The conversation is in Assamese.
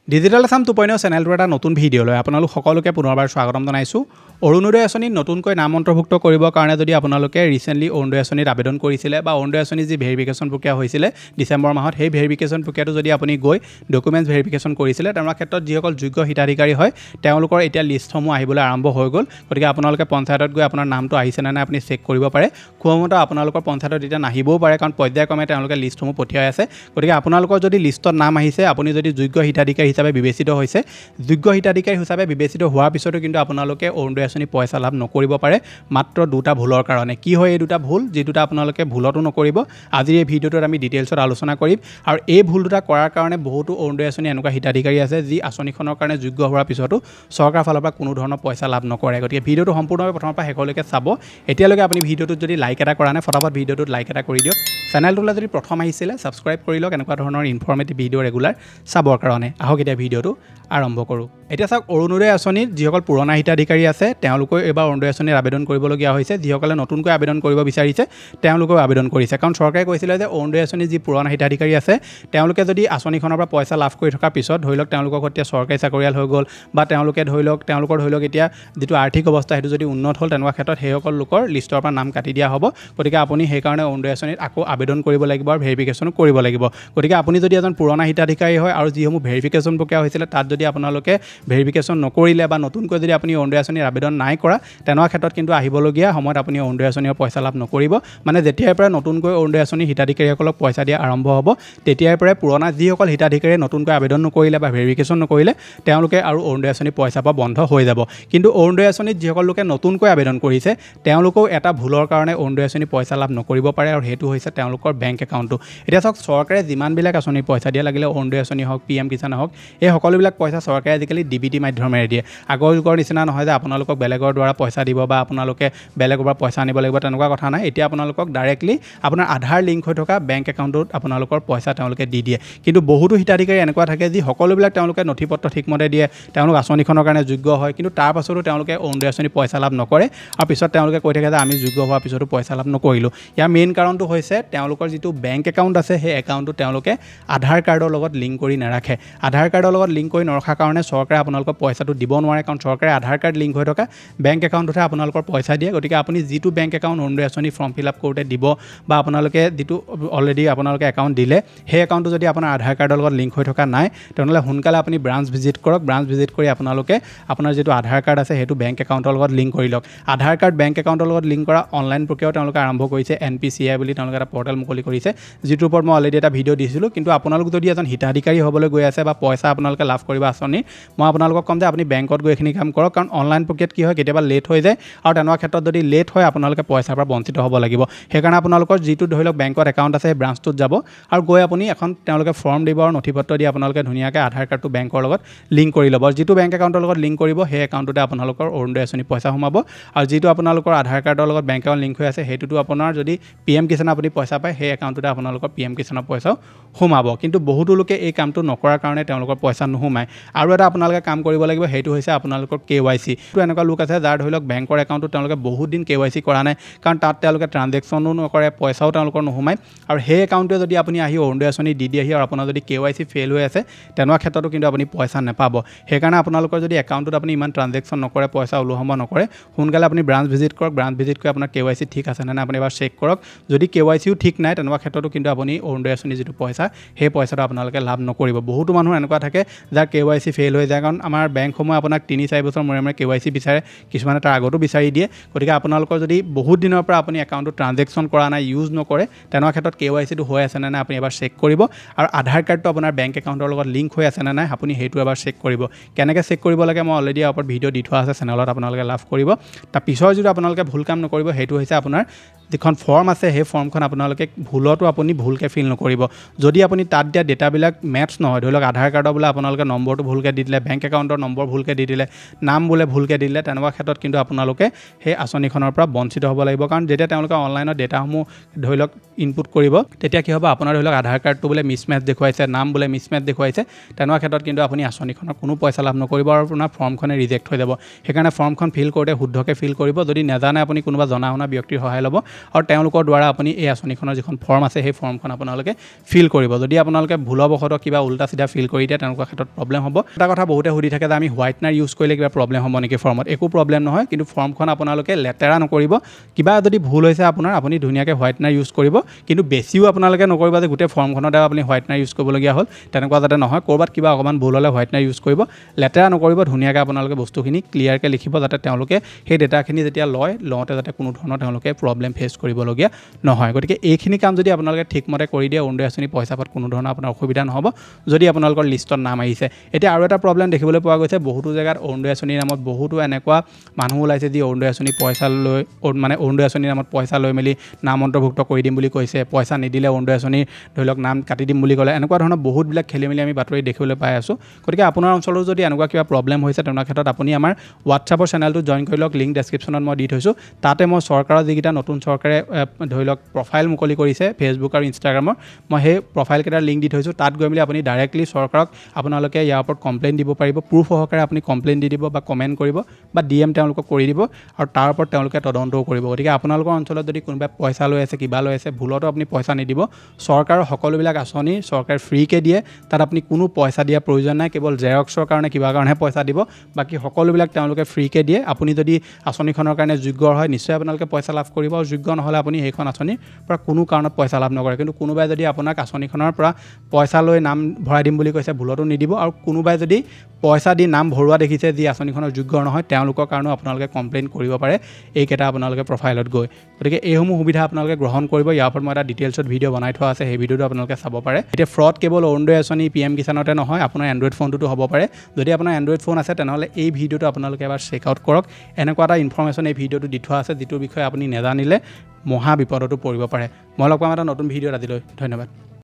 ডিজিটেল আসাম 2.0 চেনেলটোৰ এটা নতুন ভিডিঅ'লৈ আপোনালোক সকলোকে পুনৰবাৰ স্বাগতম জনাইছোঁ। অৰুণোদয় আঁচনিত নতুনকৈ নাম অন্তৰ্ভুক্ত কৰিবৰ কাৰণে যদি আপোনালোকে ৰিসেন্টলি অৰুণোদয় আঁচনিত আবেদন কৰিছিলে বা অৰুণোদয় আঁচনি যি ভেৰিফিকেশ্যন প্ৰক্ৰিয়া হৈছিলে ডিসেম্বৰ মাহত সেই ভেৰিফিকেশ্যন প্ৰক্ৰিয়াটো যদি আপুনি গৈ ডকুমেণ্টছ ভেৰিফিকেশ্যন কৰিছিলে তাৰ ক্ষেত্ৰত যিসকল যোগ্য হিতাধিকাৰী হয় তেওঁলোকৰ এতিয়া লিষ্টসমূহ আহিবলৈ আৰম্ভ হৈ গ'ল। গতিকে আপোনালোকে পঞ্চায়তত গৈ আপোনাৰ নামটো আহিছে নে নাই আপুনি চেক কৰিব পাৰে। খুবমতে আপোনালোকৰ পঞ্চায়তত এতিয়া নাহিবও পাৰে কাৰণ পৰ্যায়ক্ৰমে তেওঁলোকে লিষ্টসমূহ পঠিয়াই আছে। গতিকে আপোনালোকৰ যদি লিষ্টত নাম আহিছে আপুনি যদি যোগ্য হিতাধিকাৰী হিচাপে বিবেচিত হৈছে, যোগ্য হিতাধিকাৰী হিচাপে বিবেচিত হোৱাৰ পিছতো কিন্তু আপোনালোকে অৰুণোদয় আঁচনি পইচা লাভ নকৰিব পাৰে মাত্ৰ দুটা ভুলৰ কাৰণে। কি হয় এই দুটা ভুল, যি দুটা আপোনালোকে ভুলতো নকৰিব আজিৰ এই ভিডিঅ'টোত আমি ডিটেইলছত আলোচনা কৰিম। আৰু এই ভুল দুটা কৰাৰ কাৰণে বহুতো অৰুণোদয় আঁচনি এনেকুৱা হিতাধিকাৰী আছে যি আঁচনিখনৰ কাৰণে যোগ্য হোৱাৰ পিছতো চৰকাৰৰ ফালৰ পৰা কোনো ধৰণৰ পইচা লাভ নকৰে। গতিকে ভিডিঅ'টো সম্পূৰ্ণভাৱে প্ৰথমৰ পৰা শেষলৈকে চাব। এতিয়ালৈকে আপুনি ভিডিঅ'টোত যদি লাইক এটা কৰা নাই ফটাফট ভিডিঅ'টোত লাইক এটা কৰি দিয়ক। চেনেলটোলৈ যদি প্ৰথম আহিছিলে ছাবস্ক্ৰাইব কৰি লওক এনেকুৱা ধৰণৰ ইনফৰ্মেটিভ ভিডিঅ' ৰেগুলাৰ চাবৰ কাৰণে। আহক এতিয়া ভিডিঅ'টো আৰম্ভ কৰোঁ। এতিয়া চাওক, অৰুণোদয় আঁচনিত যিসকল পুৰণা হিতাধিকাৰী আছে তেওঁলোকেও এইবাৰ অৰুণোদয় আঁচনিৰ আবেদন কৰিবলগীয়া হৈছে। যিসকলে নতুনকৈ আবেদন কৰিব বিচাৰিছে তেওঁলোকেও আবেদন কৰিছে, কাৰণ চৰকাৰে কৈছিলে যে অৰুণোদয় আঁচনিৰ যি পুৰণা হিতাধিকাৰী আছে তেওঁলোকে যদি আঁচনিখনৰ পৰা পইচা লাভ কৰি থকাৰ পিছত ধৰি লওক তেওঁলোকক এতিয়া চৰকাৰী চাকৰিয়াল হৈ গ'ল বা তেওঁলোকৰ ধৰি লওক এতিয়া যিটো আৰ্থিক অৱস্থা সেইটো যদি উন্নত হ'ল তেনেকুৱা ক্ষেত্ৰত সেইসকল লোকৰ লিষ্টৰ পৰা নাম কাটি দিয়া হ'ব। গতিকে আপুনি সেইকাৰণে অৰুণোদয় আঁচনিত আকৌ আবেদন কৰিব লাগিব আৰু ভেৰিফিকেশ্যনো কৰিব লাগিব। গতিকে আপুনি যদি এজন পুৰণা হিতাধিকাৰী হয় আৰু যিসমূহ ভেৰিফিকেশ্যন প্ৰক্ৰিয়া হৈছিলে তাত যদি আপোনালোকে ভেৰিফিকেশ্যন নকৰিলে বা নতুনকৈ যদি আপুনি অৰুণোদয় আঁচনিৰ আবেদন নাই কৰা তেনেকুৱা ক্ষেত্ৰত কিন্তু আহিবলগীয়া সময়ত আপুনি অৰুণোদয় আঁচনিৰ পইচা লাভ নকৰিব। মানে যেতিয়াৰ পৰা নতুনকৈ অৰুণোদয় আঁচনিৰ হিতাধিকাৰীসকলক পইচা দিয়া আৰম্ভ হ'ব তেতিয়াৰ পৰাই পুৰণা যিসকল হিতাধিকাৰীয়ে নতুনকৈ আবেদন নকৰিলে বা ভেৰিফিকেশ্যন নকৰিলে তেওঁলোকে আৰু অৰুণোদয় আঁচনি পইচা পোৱা বন্ধ হৈ যাব। কিন্তু অৰুণোদয় আঁচনিত যিসকল লোকে নতুনকৈ আবেদন কৰিছে তেওঁলোকেও এটা ভুলৰ কাৰণে অৰুণোদয় আঁচনি পইচা লাভ নকৰিব পাৰে আৰু সেইটো হৈছে তেওঁলোকৰ বেংক একাউণ্টটো। এতিয়া চাওক, চৰকাৰে যিমানবিলাক আঁচনিৰ পইচা দিয়ে লাগিলে অৰুণোদয় আঁচনি হওক PM কিষাণ হওক এই সকলোবিলাক পইচা চৰকাৰে আজিকালি DBT মাধ্যমেৰে দিয়ে। আগৰ যুগৰ নিচিনা নহয় যে আপোনালোকক বেলেগৰ দ্বাৰা পইচা দিব বা আপোনালোকে বেলেগৰ পৰা পইচা আনিব লাগিব তেনেকুৱা কথা নাই। এতিয়া আপোনালোকক ডাইৰেক্টলি আপোনাৰ আধাৰ লিংক হৈ থকা বেংক একাউণ্টত আপোনালোকৰ পইচা তেওঁলোকে দি দিয়ে। কিন্তু বহুতো হিতাধিকাৰী এনেকুৱা থাকে যি সকলোবিলাক তেওঁলোকে নথি পত্ৰ ঠিকমতে দিয়ে, তেওঁলোক আঁচনিখনৰ কাৰণে যোগ্য হয়, কিন্তু তাৰ পাছতো তেওঁলোকে অৰুণোদয় আঁচনি পইচা লাভ নকৰে আৰু পিছত তেওঁলোকে কৈ থাকে যে আমি যোগ্য হোৱাৰ পিছতো পইচা লাভ নকৰিলোঁ। ইয়াৰ মেইন কাৰণটো হৈছে তেওঁলোকৰ যিটো বেংক একাউণ্ট আছে সেই একাউণ্টটো তেওঁলোকে আধাৰ কাৰ্ডৰ লগত লিংক কৰি নাৰাখে। আধাৰ কাৰ্ডৰ লগত লিংক কৰি নৰখাৰ কাৰণে চৰকাৰে আপোনালোকৰ পইচাটো দিব নোৱাৰে, কাৰণ চৰকাৰে আধাৰ কাৰ্ড লিংক হৈ থকা বেংক একাউণ্টতহে আপোনালোকৰ পইচা দিয়ে। গতিকে আপুনি যিটো বেংক একাউণ্ট অৰুণোদয় আঁচনি ফৰ্ম ফিল আপ কৰোঁতে দিব বা আপোনালোকে যিটো অলৰেডি আপোনালোকে একাউণ্ট দিলে সেই একাউণ্টটো যদি আপোনাৰ আধাৰ কাৰ্ডৰ লগত লিংক হৈ থকা নাই তেনেহ'লে সোনকালে আপুনি ব্ৰাঞ্চ ভিজিট কৰক। ব্ৰাঞ্চ ভিজিট কৰি আপোনালোকে আপোনাৰ যিটো আধাৰ কাৰ্ড আছে সেইটো বেংক একাউণ্টৰ লগত লিংক কৰি লওক। আধাৰ কাৰ্ড বেংক একাউণ্টৰ লগত লিংক কৰা অনলাইন প্ৰক্ৰিয়াও তেওঁলোকে আৰম্ভ কৰিছে। NPCI বুলি তেওঁলোকে এটা পৰ্টেল মুকলি কৰিছে, যিটোৰ ওপৰত মই অলৰেডি এটা ভিডিঅ' দিছিলোঁ। কিন্তু আপোনালোক যদি এজন হিতাধিকাৰী হ'বলৈ গৈ আছে বা পইচা আপোনালোকে লাভ কৰিব আঁচনি, মই আপোনালোকক ক'ম যে আপুনি বেংকত গৈ এইখিনি কাম কৰক, কাৰণ অনলাইন প্ৰক্ৰিয়াত কি হয় কেতিয়াবা লেট হৈ যায় আৰু তেনেকুৱা ক্ষেত্ৰত যদি লেট হয় আপোনালোকে পইচাৰ পৰা বঞ্চিত হ'ব লাগিব। সেইকাৰণে আপোনালোকৰ যিটো ধৰি লওক বেংকত একাউণ্ট আছে সেই ব্ৰাঞ্চটোত যাব আৰু গৈ আপুনি এখন তেওঁলোকে ফৰ্ম দিব আৰু নথি পত্ৰ দি আপোনালোকে ধুনীয়াকৈ আধাৰ কাৰ্ডটো বেংকৰ লগত লিংক কৰি ল'ব। যিটো বেংক একাউণ্টৰ লগত লিংক কৰিব সেই একাউণ্টটোতে আপোনালোকৰ অৰুণোদয় আঁচনি পইচা সোমাব আৰু যিটো আপোনালোকৰ আধাৰ কাৰ্ডৰ লগত বেংক একাউণ্ট লিংক হৈ আছে সেইটোতো আপোনাৰ যদি PM কিষাণ আপুনি পইচা পায় সেই একাউণ্টটোতে আপোনালোকৰ PM কিষাণৰ পইচাও সোমাব। কিন্তু বহুতো লোকে এই কামটো নকৰাৰ কাৰণে তেওঁলোকৰ পইচা নোসোমায়। আৰু এটা আপোনালোকে কাম কৰিব লাগিব, সেইটো হৈছে আপোনালোকৰ KYC। তো এনেকুৱা লোক আছে যাৰ ধৰি লওক বেংকৰ একাউণ্টটো তেওঁলোকে বহুত দিন KYC কৰা নাই, কাৰণ তাত তেওঁলোকে ট্ৰানজেকশ্যনো নকৰে, পইচাও তেওঁলোকৰ নোসোমায়। আৰু সেই একাউণ্টটোৱে যদি আপুনি আহি অৰুণোদয় আঁচনি দি আহি আৰু আপোনাৰ যদি KYC ফেইল হৈ আছে তেনেকুৱা ক্ষেত্ৰতো কিন্তু আপুনি পইচা নাপাব। সেইকাৰণে আপোনালোকৰ যদি একাউণ্টটোত আপুনি ইমান ট্ৰানজেকশ্যন নকৰে, পইচা ওলোৱা সোমোৱা নকৰে, সোনকালে আপুনি ব্ৰাঞ্চ ভিজিট কৰক। ব্ৰাঞ্চ ভিজিট কৰি আপোনাৰ KYC ঠিক আছে নে নাই আপুনি এবাৰ চেক কৰক। যদি KYCও ঠিক নাই তেনেকুৱা ক্ষেত্ৰতো কিন্তু আপুনি অৰুণোদয় আঁচনি যিটো পইচা সেই পইচাটো আপোনালোকে লাভ নকৰিব। বহুতো মানুহ এনেকুৱা থাকে যাৰ KYC ফেইল হৈ যায়, কাৰণ আমাৰ বেংকসমূহে আপোনাক 3-4 বছৰ মূৰে মূৰে KYC বিচাৰে, কিছুমানে তাৰ আগতো বিচাৰি দিয়ে। গতিকে আপোনালোকৰ যদি বহুত দিনৰ পৰা আপুনি একাউণ্টটো ট্ৰানজেকশ্যন কৰা নাই, ইউজ নকৰে, তেনেকুৱা ক্ষেত্ৰত KYCটো হৈ আছে নে নাই আপুনি এবাৰ চেক কৰিব। আৰু আধাৰ কাৰ্ডটো আপোনাৰ বেংক একাউণ্টৰ লগত লিংক হৈ আছে নে নাই আপুনি সেইটো এবাৰ চেক কৰিব। কেনেকৈ চেক কৰিব লাগে মই অলৰেডি ইয়াৰ ওপৰত ভিডিঅ' দি থোৱা আছে, চেনেলত আপোনালোকে লাভ কৰিব। তাৰ পিছৰ যিটো আপোনালোকে ভুল কাম নকৰিব সেইটো হৈছে আপোনাৰ যিখন ফৰ্ম আছে সেই ফৰ্মখন আপোনালোকে ভুলতো আপুনি ভুলকৈ ফিল নকৰিব। যদি আপুনি তাত দিয়া ডেটাবিলাক মেটচ নহয়, ধৰি লওক আধাৰ কাৰ্ডৰ বোলে আপোনালোকে নম্বৰটো ভুলকৈ দি দিলে, বেংক একাউণ্টৰ নম্বৰ ভুলকৈ দি দিলে নাম বোলে ভুলকৈ দি দিলে তেনেকুৱা ক্ষেত্ৰত কিন্তু আপোনালোকে সেই আঁচনিখনৰ পৰা বঞ্চিত হ'ব লাগিব কাৰণ যেতিয়া তেওঁলোকে অনলাইনত ডেটাসমূহ ধৰি লওক ইনপুট কৰিব তেতিয়া কি হ'ব আপোনাৰ ধৰি লওক আধাৰ কাৰ্ডটো বোলে মিছমেচ দেখুৱাইছে নাম বোলে মিছমেচ দেখুৱাইছে তেনেকুৱা ক্ষেত্ৰত কিন্তু আপুনি আঁচনিখনৰ কোনো পইচা লাভ নকৰিব আৰু আপোনাৰ ফৰ্মখনে ৰিজেক্ট হৈ যাব সেইকাৰণে ফৰ্মখন ফিল কৰোঁতে শুদ্ধকৈ ফিল কৰিব যদি নাজানে আপুনি কোনোবা জনা শুনা ব্যক্তিৰ সহায় ল'ব আৰু তেওঁলোকৰ দ্বাৰা আপুনি এই আঁচনিখনৰ যিখন ফৰ্ম আছে সেই ফৰ্মখন আপোনালোকে ফিল কৰিব যদি আপোনালোকে ভুলবশতঃ কিবা উল্টা চিধা ফিল কৰি দিয়ে তেনেকুৱা ক্ষেত্ৰত প্ৰব্লেম হ'ব এটা কথা বহুতে সুধি থাকে যে আমি হোৱাইটনাৰ ইউজ কৰিলে কিবা প্ৰব্লেম হ'ব নেকি ফৰ্মত একো প্ৰব্লেম নহয় কিন্তু ফৰ্মখন আপোনালোকে লেতেৰা নকৰিব কিবা যদি ভুল হৈছে আপোনাৰ আপুনি ধুনীয়াকৈ হোৱাইটনাৰ ইউজ কৰিব কিন্তু বেছিও আপোনালোকে নকৰিব যে গোটেই ফৰ্মখনতে আপুনি হোৱাইটনাৰ ইউজ কৰিবলগীয়া হ'ল তেনেকুৱা যাতে নহয় ক'ৰবাত কিবা অকণমান ভুল হ'লে হোৱাইটনাৰ ইউজ কৰিব লেতেৰা নকৰিব ধুনীয়াকৈ আপোনালোকে বস্তুখিনি ক্লিয়াৰকৈ লিখিব যাতে তেওঁলোকে সেই ডেটাখিনি যেতিয়া লওঁতে যাতে কোনো ধৰণৰ তেওঁলোকে প্ৰব্লেম ফেচ কৰিবলগীয়া নহয় গতিকে এইখিনি কাম যদি আপোনালোকে ঠিকমতে কৰি দিয়ে অৰুণোদয় আঁচনি পইচা পাত কোনো ধৰণৰ আপোনাৰ অসুবিধা নহ'ব যদি আপোনালোকৰ লিষ্টত নাম আহিছে এতিয়া আৰু এটা প্ৰব্লেম দেখিবলৈ পোৱা গৈছে বহুতো জেগাত অৰুণোদয় আঁচনিৰ নামত বহুতো এনেকুৱা মানুহ ওলাইছে যি অৰুণোদয় আঁচনি পইচা লৈ মানে অৰুণোদয় আঁচনিৰ নামত পইচা লৈ মেলি নাম অন্তৰ্ভুক্ত কৰি দিম বুলি কৈছে পইচা নিদিলে অৰুণোদয় আঁচনিৰ ধৰি লওক নাম কাটি দিম বুলি ক'লে এনেকুৱা ধৰণৰ বহুতবিলাক খেলি মেলি আমি বাতৰি দেখিবলৈ পাই আছোঁ গতিকে আপোনাৰ অঞ্চলৰ যদি এনেকুৱা কিবা প্ৰব্লেম হৈছে তেনেকুৱা ক্ষেত্ৰত আপুনি আমাৰ হোৱাটছআপৰ চেনেলটো জইন কৰি লওক লিংক ডেছক্ৰিপশ্যনত মই দি থৈছোঁ তাতে মই চৰকাৰৰ যিকেইটা নতুন চৰকাৰে ধৰি লওক প্ৰফাইল মুকলি কৰিছে ফেচবুক আৰু ইনষ্টাগ্ৰামৰ মই সেই প্ৰফাইলকেইটাৰ লিংক দি থৈছোঁ তাত গৈ মেলি আপুনি ডাইৰেক্টলি চৰকাৰক আপোনালোকে ইয়াৰ ওপৰত কমপ্লেইন দিব পাৰিব প্ৰুফ সহকাৰে আপুনি কমপ্লেইন দি দিব বা কমেণ্ট কৰিব বা DM তেওঁলোকক কৰি দিব আৰু তাৰ ওপৰত তেওঁলোকে তদন্তও কৰিব গতিকে আপোনালোকৰ অঞ্চলত যদি কোনোবাই পইচা লৈ আছে কিবা লৈ আছে ভুলতো আপুনি পইচা নিদিব চৰকাৰৰ সকলোবিলাক আঁচনি চৰকাৰে ফ্ৰীকৈ দিয়ে তাত আপুনি কোনো পইচা দিয়াৰ প্ৰয়োজন নাই কেৱল জেৰক্সৰ কাৰণে কিবা কাৰণেহে পইচা দিব বাকী সকলোবিলাক তেওঁলোকে ফ্ৰীকৈ দিয়ে আপুনি যদি আঁচনিখনৰ কাৰণে যোগ্য হয় নিশ্চয় আপোনালোকে পইচা লাভ কৰিব আৰু যোগ্য নহ'লে আপুনি সেইখন আঁচনিৰ পৰা কোনো কাৰণত পইচা লাভ নকৰে কিন্তু কোনোবাই যদি আপোনাক আঁচনিখনৰ পৰা পইচা লৈ নাম ভৰাই দিম বুলি কৈছে ভুলতো নিদিব আৰু কোনোবাই যদি পইচা দি নাম ভৰোৱা দেখিছে যি আঁচনিখনৰ যোগ্য নহয় তেওঁলোকৰ কাৰণেও আপোনালোকে কমপ্লেইন কৰিব পাৰে এইকেইটা আপোনালোকে প্ৰফাইলত গৈ গতিকে এইসমূহ সুবিধা আপোনালোকে গ্ৰহণ কৰিব ইয়াৰ ওপৰত মই এটা ডিটেইলছত ভিডিঅ' বনাই থোৱা আছে সেই ভিডিঅ'টো আপোনালোকে চাব পাৰে এতিয়া ফ্ৰড কেৱল অৰুণোদয় আঁচনি PM কিষাণতে নহয় আপোনাৰ এণ্ড্ৰইড ফোনটোতো হ'ব পাৰে যদি আপোনাৰ এণ্ড্ৰইড ফোন আছে তেনেহ'লে এই ভিডিঅ'টো আপোনালোকে এবাৰ চেক আউট কৰক এনেকুৱা এটা ইনফৰ্মেশ্যন এই ভিডিঅ'টো দি থোৱা আছে যিটোৰ বিষয়ে আপুনি নাজানিলে মহা বিপদতো পৰিব পাৰে মই লগ পাম এটা নতুন ভিডিঅ'ত আজিলৈ ধন্যবাদ